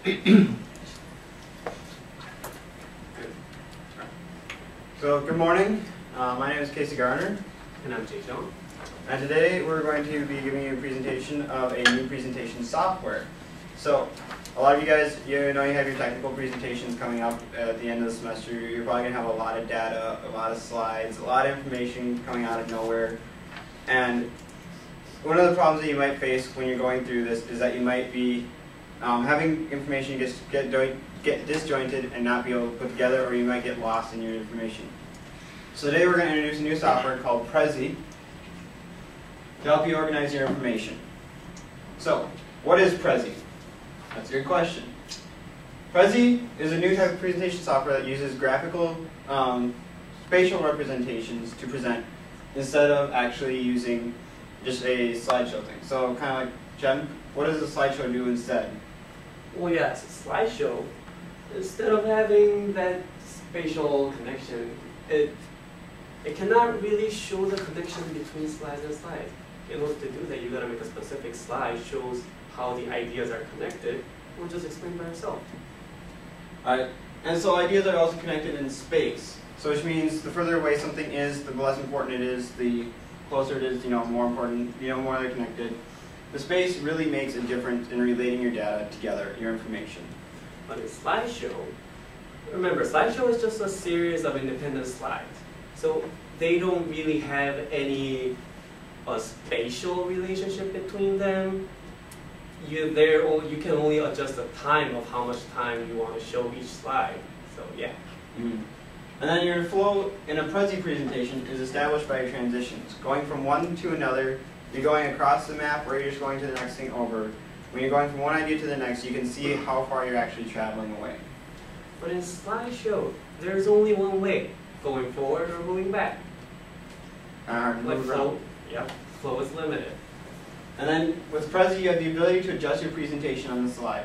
So, good morning. My name is Casey Garner. And I'm Jong. And today we're going to be giving you a presentation of a new presentation software. So, a lot of you guys, you know you have your technical presentations coming up at the end of the semester. You're probably going to have a lot of data, a lot of slides, a lot of information coming out of nowhere. And one of the problems that you might face when you're going through this is that you might be having information get disjointed and not be able to put together, or you might get lost in your information. So today we're going to introduce a new software called Prezi to help you organize your information. So, what is Prezi? That's a good question. Prezi is a new type of presentation software that uses graphical spatial representations to present instead of actually using just a slideshow thing. So kind of like, Jen, what does a slideshow do instead? Well, yes, a slideshow, instead of having that spatial connection, it cannot really show the connection between slides and slides. In order to do that, you gotta make a specific slide shows how the ideas are connected, or just explain by yourself. Alright, and so ideas are also connected in space. So which means the further away something is, the less important it is, the closer it is, more important, more they're connected. The space really makes a difference in relating your data together, your information. But in slideshow, remember, slideshow is just a series of independent slides. So they don't really have any spatial relationship between them. You can only adjust the time of how much time you want to show each slide. So yeah. Mm-hmm. And then your flow in a Prezi presentation is established by your transitions. Going from one to another, you're going across the map, or you're just going to the next thing over. When you're going from one idea to the next, you can see how far you're actually traveling away. But in slideshow, there's only one way, going forward or moving back. Like flow, yeah, flow is limited. And then with Prezi, you have the ability to adjust your presentation on the fly.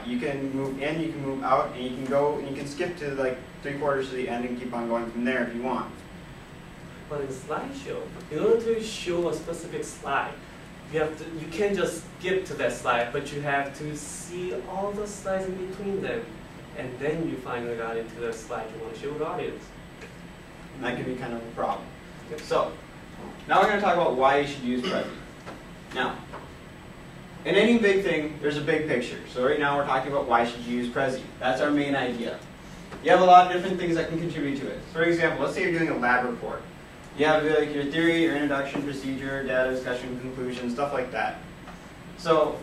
You can move in, you can move out, and you can go, and you can skip to like 3/4 to the end and keep on going from there if you want. But in slideshow, in order to show a specific slide, you can't just skip to that slide, but you have to see all the slides in between them, and then you finally got into the slide you want to show the audience. And that can be kind of a problem. So, now we're going to talk about why you should use Prezi. Now, in any big thing, there's a big picture. So right now we're talking about why should you use Prezi. That's our main idea. You have a lot of different things that can contribute to it. For example, let's say you're doing a lab report. You have like your theory, your introduction, procedure, data discussion, conclusion, stuff like that. So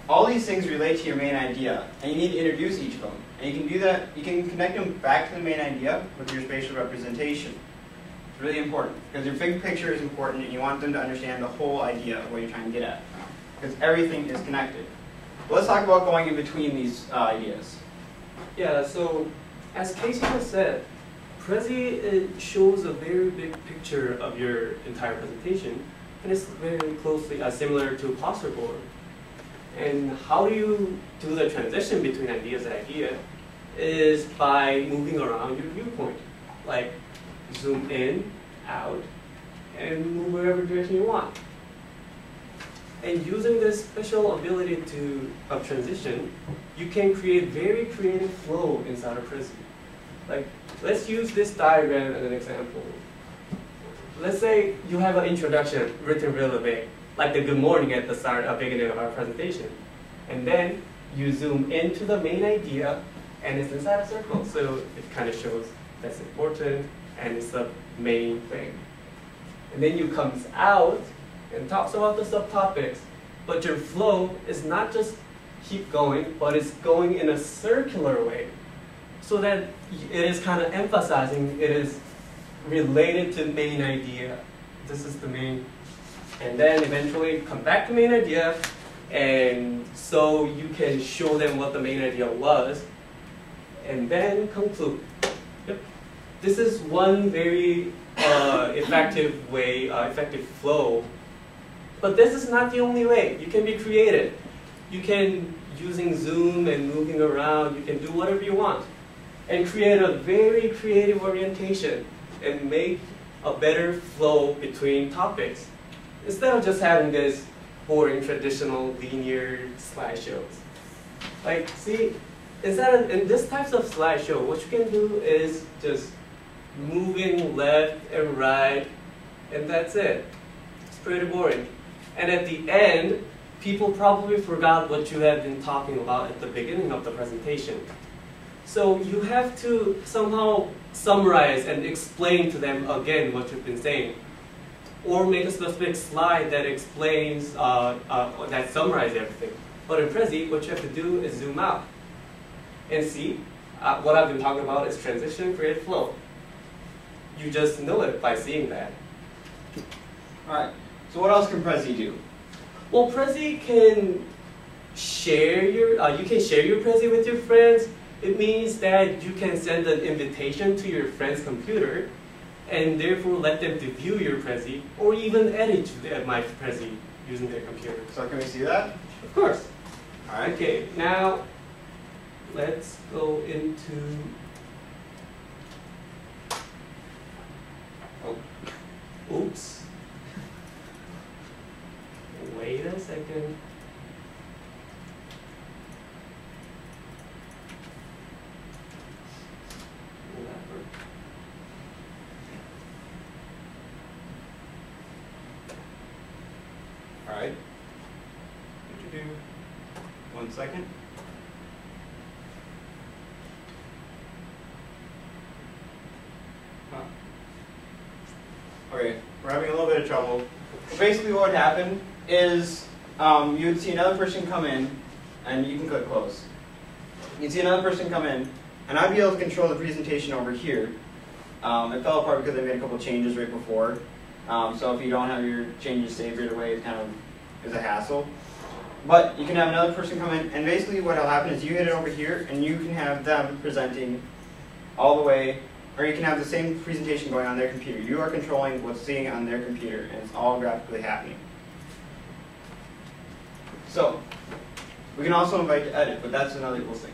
all these things relate to your main idea, and you need to introduce each of them. And you can do that, you can connect them back to the main idea with your spatial representation. It's really important, because your big picture is important, and you want them to understand the whole idea of what you're trying to get at. Because everything is connected. Well, let's talk about going in between these ideas. Yeah, so as Casey has said, Prezi shows a very big picture of your entire presentation, and it's very closely similar to a poster board. And how do you do the transition between ideas and idea is by moving around your viewpoint. Like zoom in, out, and move wherever direction you want. And using this special ability of transition, you can create very creative flow inside of Prezi. Like, let's use this diagram as an example. Let's say you have an introduction written really big, like the good morning at the beginning of our presentation. And then you zoom into the main idea, and it's inside a circle. So it kind of shows that's important, and it's the main thing. And then you comes out and talks about the subtopics, but your flow is not just keep going, but it's going in a circular way, so that it is kind of emphasizing it is related to main idea. This is the main, and then eventually come back to main idea, and so you can show them what the main idea was, and then conclude. Yep. This is one very effective way, effective flow. But this is not the only way. You can be creative. You can, using Zoom and moving around, you can do whatever you want and create a very creative orientation and make a better flow between topics instead of just having this boring traditional linear slideshows. Like, see, in this types of slideshow, what you can do is just moving left and right, and that's it. It's pretty boring. And at the end, people probably forgot what you have been talking about at the beginning of the presentation. So you have to somehow summarize and explain to them again what you've been saying. Or make a specific slide that explains, that summarizes everything. But in Prezi, what you have to do is zoom out. And see, what I've been talking about is transition, create flow. You just know it by seeing that. Alright, so what else can Prezi do? Well, Prezi can share you can share your Prezi with your friends. It means that you can send an invitation to your friend's computer and therefore let them to view your Prezi or even edit my Prezi using their computer. So can we see that? Of course. Alright. Okay, now let's go into... Oh, oops. Wait a second. Alright. 1 second. Huh. Okay, we're having a little bit of trouble. Well, basically what would happen is you would see another person come in, and you can click close. You'd see another person come in, and I'd be able to control the presentation over here. It fell apart because I made a couple changes right before. So if you don't have your changes saved right away, it kind of is a hassle. But you can have another person come in, and basically what will happen is you hit it over here, and you can have them presenting all the way, or you can have the same presentation going on their computer. You are controlling what's seeing on their computer, and it's all graphically happening. So, we can also invite to edit, but that's another cool thing.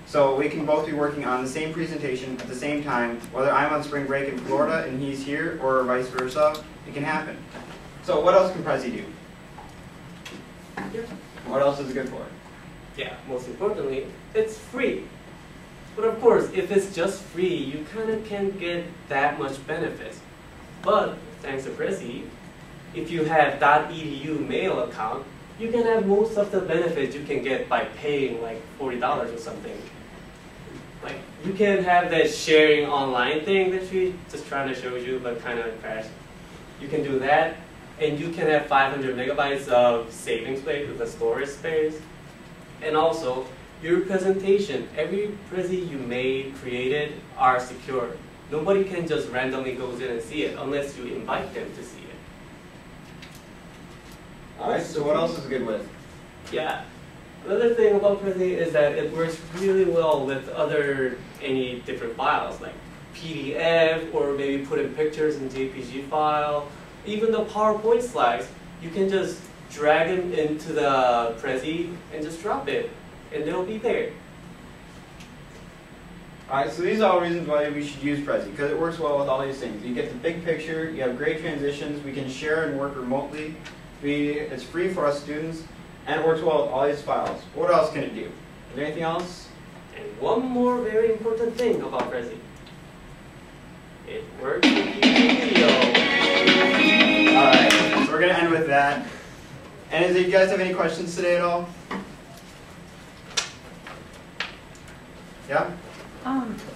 So we can both be working on the same presentation at the same time, whether I'm on spring break in Florida and he's here, or vice versa, it can happen. So what else can Prezi do? Yeah. What else is it good for? Yeah, most importantly, it's free. But of course, if it's just free, you kind of can't get that much benefits. But thanks to Prezi, if you have .edu mail account, you can have most of the benefits you can get by paying like $40 or something. Like, you can have that sharing online thing that we just trying to show you, but kind of crashed. You can do that, and you can have 500 megabytes of saving space with the storage space. And also, your presentation, every Prezi you made, created, are secure. Nobody can just randomly go in and see it unless you invite them to see it. Alright, so what else is it good with? Yeah. Another thing about Prezi is that it works really well with any different files, like PDF, or maybe put in pictures in JPG file. Even the PowerPoint slides, you can just drag them into the Prezi and just drop it, and they'll be there. Alright, so these are all reasons why we should use Prezi, because it works well with all these things. You get the big picture, you have great transitions, we can share and work remotely, it's free for us students, and it works well with all these files. What else can it do? Is there anything else? And one more very important thing about Prezi. It works with YouTube video. Alright, so we're going to end with that. And do you guys have any questions today at all? Yeah?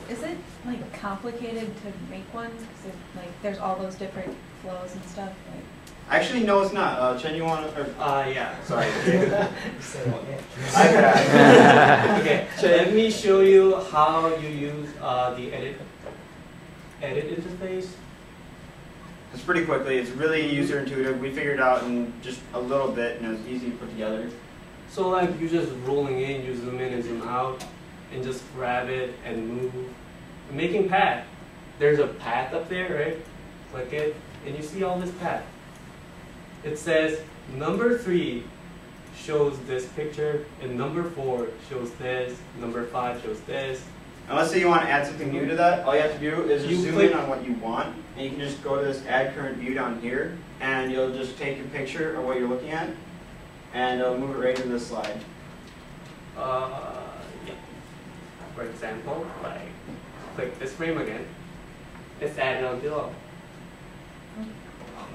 Is it like complicated to make one? Because like there's all those different flows and stuff. Like. Actually, no, it's not. Chen, you want to? Yeah. Sorry. Okay, let me show you how you use the edit interface. It's pretty quickly. It's really user intuitive. We figured it out in just a little bit, and it was easy to put together. So like you're just rolling in, you zoom in and zoom out, and just grab it and move. Making path. There's a path up there, right? Click it, and you see all this path. It says number 3 shows this picture, and number 4 shows this, number 5 shows this. And let's say you want to add something new to that. All you have to do is just zoom in click on what you want, and you can just go to this Add Current View down here, and you'll just take a picture of what you're looking at, and it'll move it right into this slide. Yeah. For example, like click this frame again. It's added on below.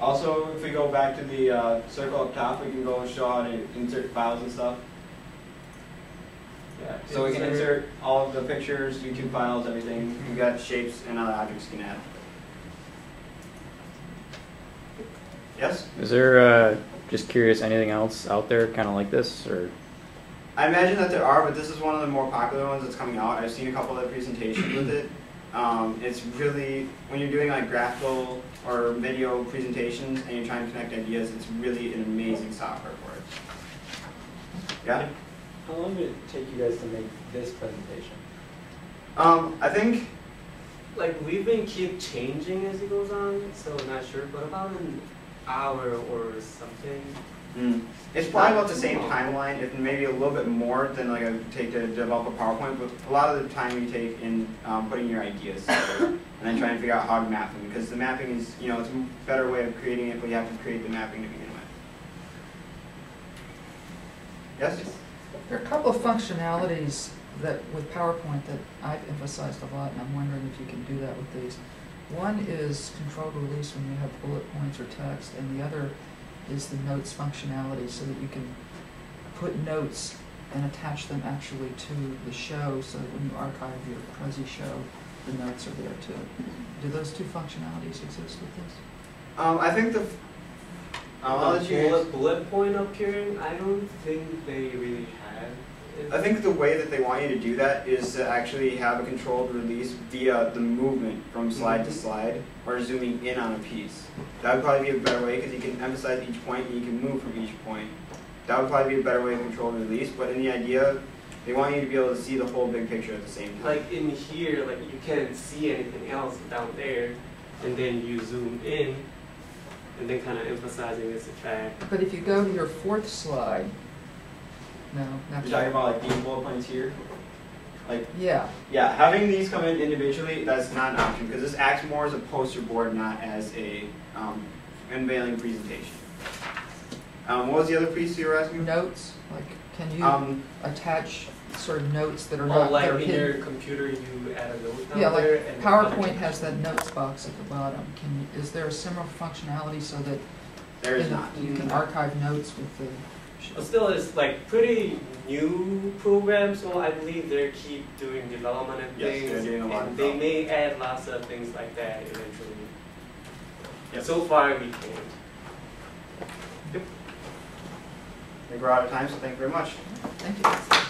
Also, if we go back to the circle up top, we can go show how to insert files and stuff. Yeah. So we can insert all of the pictures, YouTube files, everything. We've got shapes and other objects you can add. Yes? Is there, just curious, anything else out there kind of like this, or? I imagine that there are, but this is one of the more popular ones that's coming out. I've seen a couple of presentations with it. It's really, when you're doing like graphical or video presentations and you're trying to connect ideas, it's really an amazing software for it. Yeah? How long did it take you guys to make this presentation? I think, Like we've been keep changing as it goes on, so I'm not sure, but about an hour or something. it's probably about the same timeline, if maybe a little bit more than like it would take to develop a PowerPoint, but a lot of the time you take in putting your ideas together and then trying to figure out how to map them, because the mapping is, you know, it's a better way of creating it, but you have to create the mapping to begin with. Yes? There are a couple of functionalities that with PowerPoint that I've emphasized a lot, and I'm wondering if you can do that with these. One is controlled release when you have bullet points or text, and the other is the notes functionality, so that you can put notes and attach them actually to the show, so that when you archive your Prezi show, the notes are there too. Do those two functionalities exist with this? I think the I'll let you bullet point appearing, I don't think they really have it. I think the way that they want you to do that is to actually have a controlled release via the movement from slide to slide, or zooming in on a piece. That would probably be a better way, because you can emphasize each point and you can move from each point. That would probably be a better way of controlled release, but in the idea, they want you to be able to see the whole big picture at the same time. Like in here, like you can't see anything else down there, and then you zoom in, and then kind of emphasizing this effect. But if you go to your fourth slide, no, not You're talking about like these bullet points here? Like, yeah. yeah, having these come in individually, that's not an option, because this acts more as a poster board, not as a unveiling presentation. What was the other piece you were asking? Notes, like can you attach sort of notes that are not Oh, like that are in hidden? your computer, you add a note down Yeah, like there. And PowerPoint has that notes box at the bottom. Is there a similar functionality so that There is not. you can archive notes with the? But still, it's like pretty new program, so I believe they keep doing development and Yes, things, they're doing a lot and of they may add lots of things like that eventually. Yep. So far, we can't. I think we're out of time, so thank you very much. Thank you.